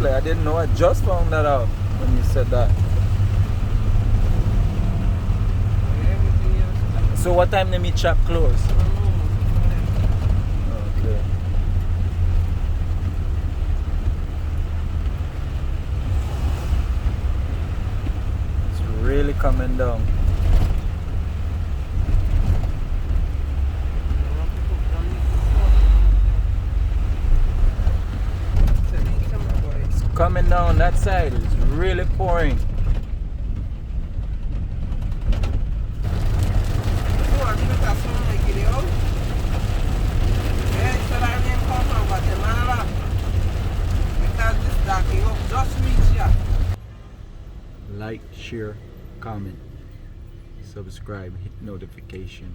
Seriously, I didn't know. I just found that out when you said that. Everything else. So what time the meat shop close? I don't know. Okay. It's really coming down. It's coming down that side. It's really pouring. Like, share, comment, subscribe, hit notification.